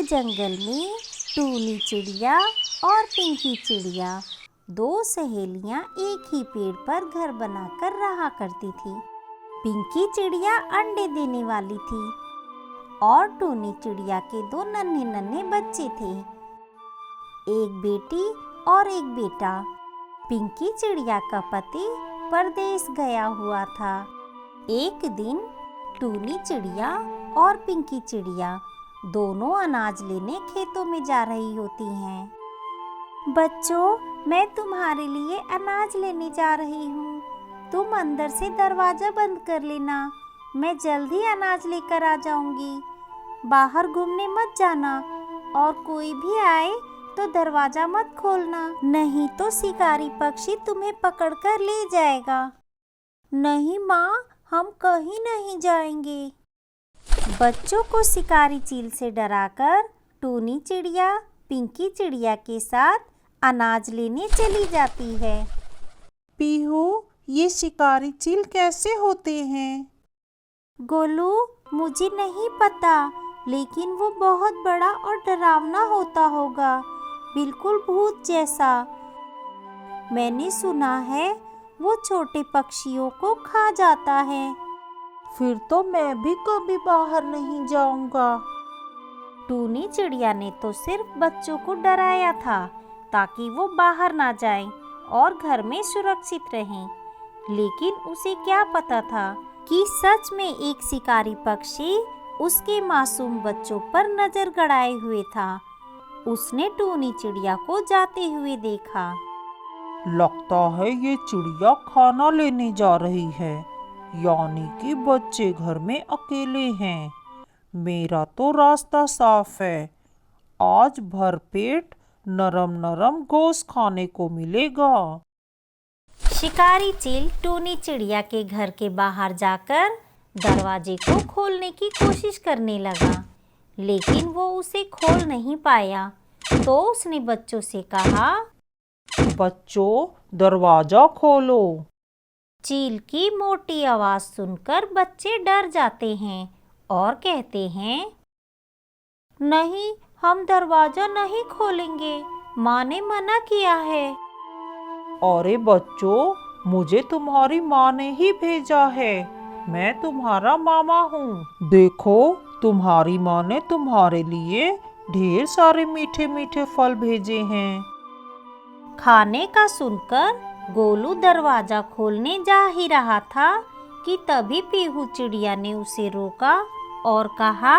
जंगल में टूनी चिड़िया और पिंकी चिड़िया दो सहेलियां एक ही पेड़ पर घर बनाकर रहा करती थी। पिंकी चिड़िया अंडे देने वाली थी और टूनी चिड़िया के दो नन्हे नन्हे बच्चे थे, एक बेटी और एक बेटा। पिंकी चिड़िया का पति परदेश गया हुआ था। एक दिन टूनी चिड़िया और पिंकी चिड़िया दोनों अनाज लेने खेतों में जा रही होती हैं। बच्चों, मैं तुम्हारे लिए अनाज लेने जा रही हूँ, तुम अंदर से दरवाजा बंद कर लेना, मैं जल्द ही अनाज लेकर आ जाऊंगी। बाहर घूमने मत जाना और कोई भी आए तो दरवाजा मत खोलना, नहीं तो शिकारी पक्षी तुम्हें पकड़कर ले जाएगा। नहीं माँ, हम कहीं नहीं जाएंगे। बच्चों को शिकारी चील से डराकर टूनी चिड़िया पिंकी चिड़िया के साथ अनाज लेने चली जाती है। पीहू, ये शिकारी चील कैसे होते हैं? गोलू, मुझे नहीं पता, लेकिन वो बहुत बड़ा और डरावना होता होगा, बिल्कुल भूत जैसा। मैंने सुना है वो छोटे पक्षियों को खा जाता है। फिर तो मैं भी कभी बाहर नहीं जाऊंगा। टूनी चिड़िया ने तो सिर्फ बच्चों को डराया था ताकि वो बाहर ना जाएं और घर में सुरक्षित रहें, लेकिन उसे क्या पता था कि सच में एक शिकारी पक्षी उसके मासूम बच्चों पर नजर गड़ाए हुए था। उसने टूनी चिड़िया को जाते हुए देखा। लगता है ये चिड़िया खाना लेने जा रही है, यानी कि बच्चे घर में अकेले हैं। मेरा तो रास्ता साफ है, आज भरपेट नरम नरम गोश्त खाने को मिलेगा। शिकारी चील टूनी चिड़िया के घर के बाहर जाकर दरवाजे को खोलने की कोशिश करने लगा, लेकिन वो उसे खोल नहीं पाया। तो उसने बच्चों से कहा, बच्चों, दरवाजा खोलो। चील की मोटी आवाज सुनकर बच्चे डर जाते हैं और कहते हैं, नहीं, हम दरवाजा नहीं खोलेंगे, माँ ने मना किया है। अरे बच्चों, मुझे तुम्हारी माँ ने ही भेजा है, मैं तुम्हारा मामा हूँ। देखो, तुम्हारी माँ ने तुम्हारे लिए ढेर सारे मीठे मीठे फल भेजे हैं। खाने का सुनकर गोलू दरवाजा खोलने जा ही रहा था कि तभी पीहू चिड़िया ने उसे रोका और कहा,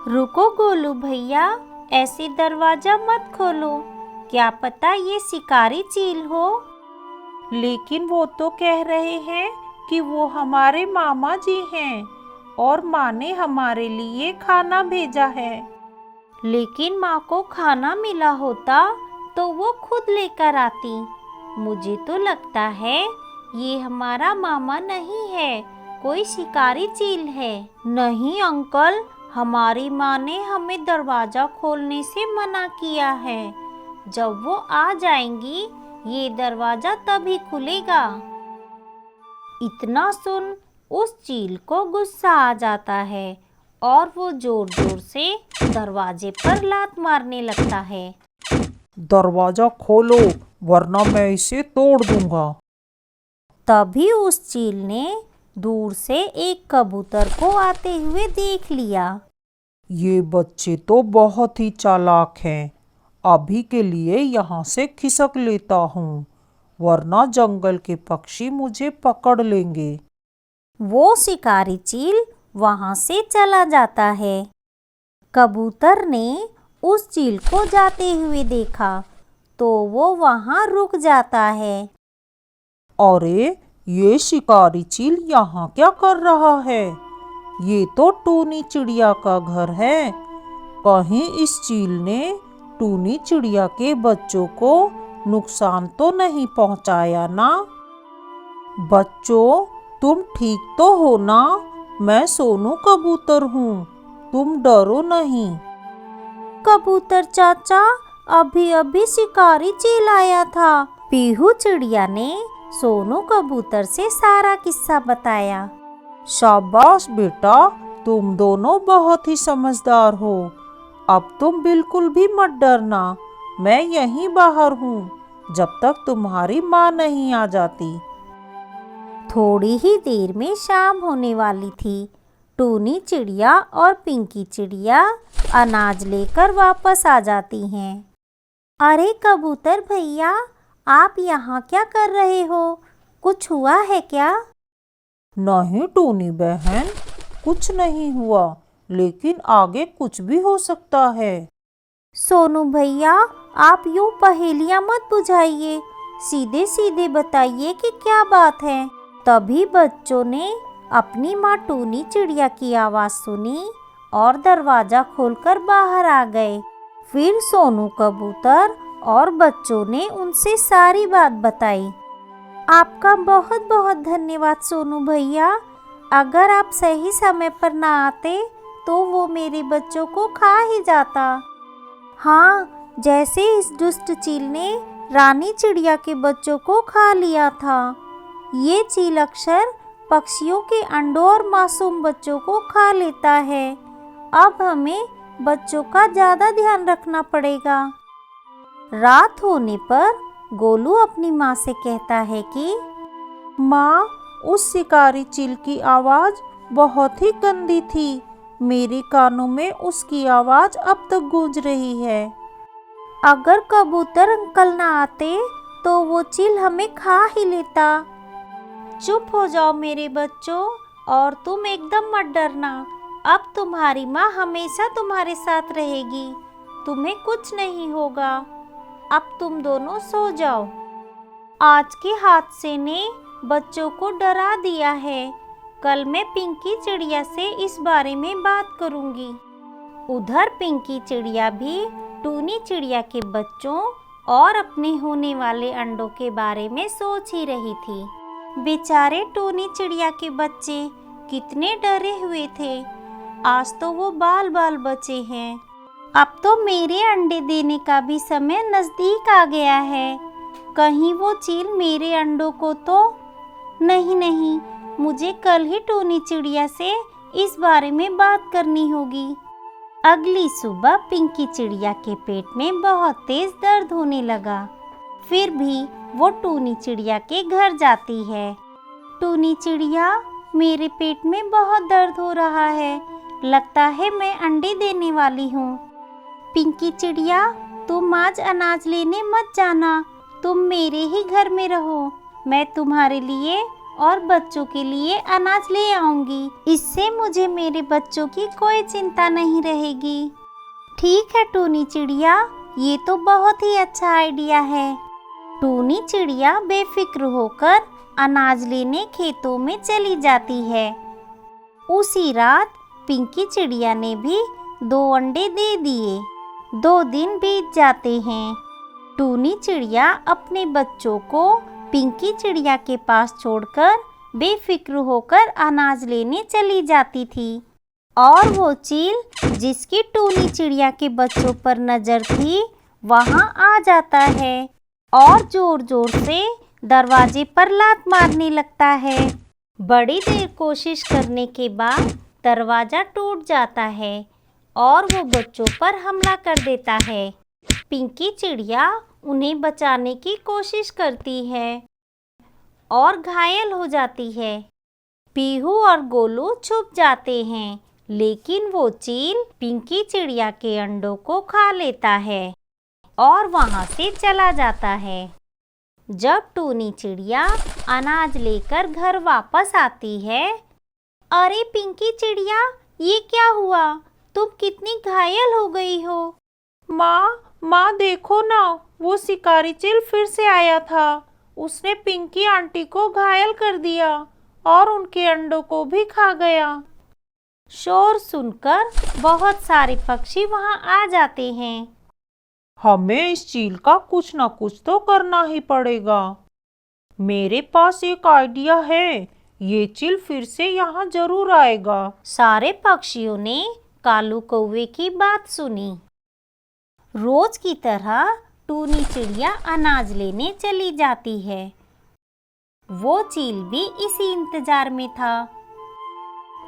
रुको गोलू भैया, ऐसे दरवाजा मत खोलो, क्या पता ये शिकारी चील हो। लेकिन वो तो कह रहे हैं कि वो हमारे मामा जी हैं और माँ ने हमारे लिए खाना भेजा है। लेकिन माँ को खाना मिला होता तो वो खुद लेकर आती। मुझे तो लगता है ये हमारा मामा नहीं है, कोई शिकारी चील है। नहीं अंकल, हमारी माँ ने हमें दरवाजा खोलने से मना किया है, जब वो आ जाएंगी ये दरवाजा तभी खुलेगा। इतना सुन उस चील को गुस्सा आ जाता है और वो जोर जोर से दरवाजे पर लात मारने लगता है। दरवाजा खोलो, वरना मैं इसे तोड़ दूंगा। तभी उस चील ने दूर से एक कबूतर को आते हुए देख लिया। ये बच्चे तो बहुत ही चालाक हैं, अभी के लिए यहाँ से खिसक लेता हूँ, वरना जंगल के पक्षी मुझे पकड़ लेंगे। वो शिकारी चील वहाँ से चला जाता है। कबूतर ने उस चील को जाते हुए देखा तो वो वहाँ रुक जाता है। अरे, ये शिकारी चील यहाँ क्या कर रहा है? ये तो टूनी चिड़िया का घर है। कहीं इस चील ने टूनी चिड़िया के बच्चों को नुकसान तो नहीं पहुँचाया ना? बच्चों, तुम ठीक तो हो ना? मैं सोनू कबूतर हूँ, तुम डरो नहीं। कबूतर चाचा, अभी अभी शिकारी चील आया था। पीहू चिड़िया ने सोनू कबूतर से सारा किस्सा बताया। शाबाश बेटा, तुम दोनों बहुत ही समझदार हो। अब तुम बिल्कुल भी मत डरना, मैं यहीं बाहर हूँ जब तक तुम्हारी माँ नहीं आ जाती। थोड़ी ही देर में शाम होने वाली थी। टूनी चिड़िया और पिंकी चिड़िया अनाज लेकर वापस आ जाती हैं। अरे कबूतर भैया, आप यहाँ क्या कर रहे हो? कुछ हुआ है क्या? नहीं टूनी बहन, कुछ नहीं हुआ, लेकिन आगे कुछ भी हो सकता है। सोनू भैया, आप यूं पहेलियां मत बुझाइए, सीधे सीधे बताइए कि क्या बात है। तभी बच्चों ने अपनी माँ टूनी चिड़िया की आवाज़ सुनी और दरवाज़ा खोलकर बाहर आ गए। फिर सोनू कबूतर और बच्चों ने उनसे सारी बात बताई। आपका बहुत बहुत धन्यवाद सोनू भैया। अगर आप सही समय पर ना आते तो वो मेरे बच्चों को खा ही जाता। हाँ, जैसे इस दुष्ट चील ने रानी चिड़िया के बच्चों को खा लिया था। ये चील अक्सर पक्षियों के अंडों और मासूम बच्चों को खा लेता है। अब हमें बच्चों का ज़्यादा ध्यान रखना पड़ेगा। रात होने पर गोलू अपनी माँ से कहता है कि माँ, उस शिकारी चील की आवाज़ बहुत ही गंदी थी। मेरे कानों में उसकी आवाज़ अब तक गूंज रही है। अगर कबूतर अंकल ना आते तो वो चील हमें खा ही लेता। चुप हो जाओ मेरे बच्चों, और तुम एकदम मत डरना। अब तुम्हारी माँ हमेशा तुम्हारे साथ रहेगी, तुम्हें कुछ नहीं होगा। अब तुम दोनों सो जाओ। आज के हादसे ने बच्चों को डरा दिया है। कल मैं पिंकी चिड़िया से इस बारे में बात करूंगी। उधर पिंकी चिड़िया भी टूनी चिड़िया के बच्चों और अपने होने वाले अंडों के बारे में सोच ही रही थी। बेचारे टूनी चिड़िया के बच्चे कितने डरे हुए थे। आज तो वो बाल बाल बचे हैं। अब तो मेरे अंडे देने का भी समय नज़दीक आ गया है। कहीं वो चील मेरे अंडों को तो नहीं, मुझे कल ही टूनी चिड़िया से इस बारे में बात करनी होगी। अगली सुबह पिंकी चिड़िया के पेट में बहुत तेज दर्द होने लगा। फिर भी वो टूनी चिड़िया के घर जाती है। टूनी चिड़िया, मेरे पेट में बहुत दर्द हो रहा है, लगता है मैं अंडे देने वाली हूँ। पिंकी चिड़िया, तुम आज अनाज लेने मत जाना, तुम मेरे ही घर में रहो। मैं तुम्हारे लिए और बच्चों के लिए अनाज ले आऊंगी। इससे मुझे मेरे बच्चों की कोई चिंता नहीं रहेगी। ठीक है टूनी चिड़िया, ये तो बहुत ही अच्छा आइडिया है। टूनी चिड़िया बेफिक्र होकर अनाज लेने खेतों में चली जाती है। उसी रात पिंकी चिड़िया ने भी 2 अंडे दे दिए। 2 दिन बीत जाते हैं। टूनी चिड़िया अपने बच्चों को पिंकी चिड़िया के पास छोड़कर बेफिक्र होकर अनाज लेने चली जाती थी। और वो चील जिसकी टूनी चिड़िया के बच्चों पर नज़र थी वहाँ आ जाता है और जोर जोर से दरवाजे पर लात मारने लगता है। बड़ी देर कोशिश करने के बाद दरवाज़ा टूट जाता है और वो बच्चों पर हमला कर देता है। पिंकी चिड़िया उन्हें बचाने की कोशिश करती है और घायल हो जाती है। पीहू और गोलू छुप जाते हैं, लेकिन वो चील पिंकी चिड़िया के अंडों को खा लेता है और वहाँ से चला जाता है। जब टूनी चिड़िया अनाज लेकर घर वापस आती है, अरे पिंकी चिड़िया, ये क्या हुआ? तुम कितनी घायल हो गई हो। माँ देखो ना, वो शिकारी चील फिर से आया था। उसने पिंकी आंटी को घायल कर दिया और उनके अंडों को भी खा गया। शोर सुनकर बहुत सारे पक्षी वहां आ जाते हैं। हमें इस चील का कुछ ना कुछ तो करना ही पड़ेगा। मेरे पास एक आइडिया है, ये चील फिर से यहाँ जरूर आएगा। सारे पक्षियों ने कालू कौवे की बात सुनी। रोज की तरह टूनी चिड़िया अनाज लेने चली जाती है। वो चील भी इसी इंतजार में था।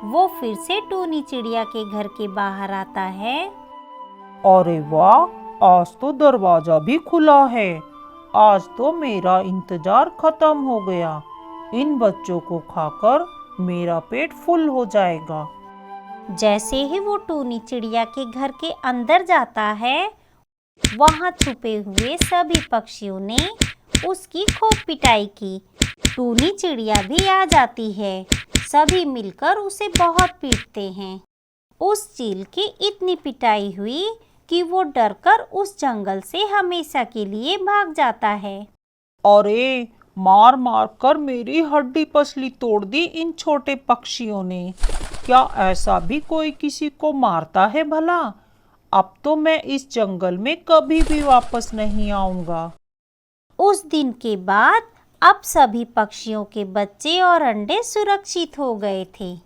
वो फिर से टूनी चिड़िया के घर के बाहर आता है अरे वाह, आज तो दरवाजा भी खुला है। आज तो मेरा इंतजार खत्म हो गया। इन बच्चों को खाकर मेरा पेट फुल हो जाएगा। जैसे ही वो टूनी चिड़िया के घर के अंदर जाता है, वहाँ छुपे हुए सभी पक्षियों ने उसकी खूब पिटाई की। टूनी चिड़िया भी आ जाती है। सभी मिलकर उसे बहुत पीटते हैं। उस चील की इतनी पिटाई हुई कि वो डरकर उस जंगल से हमेशा के लिए भाग जाता है। अरे, मार मार कर मेरी हड्डी पसली तोड़ दी इन छोटे पक्षियों ने। क्या ऐसा भी कोई किसी को मारता है भला? अब तो मैं इस जंगल में कभी भी वापस नहीं आऊंगा। उस दिन के बाद अब सभी पक्षियों के बच्चे और अंडे सुरक्षित हो गए थे।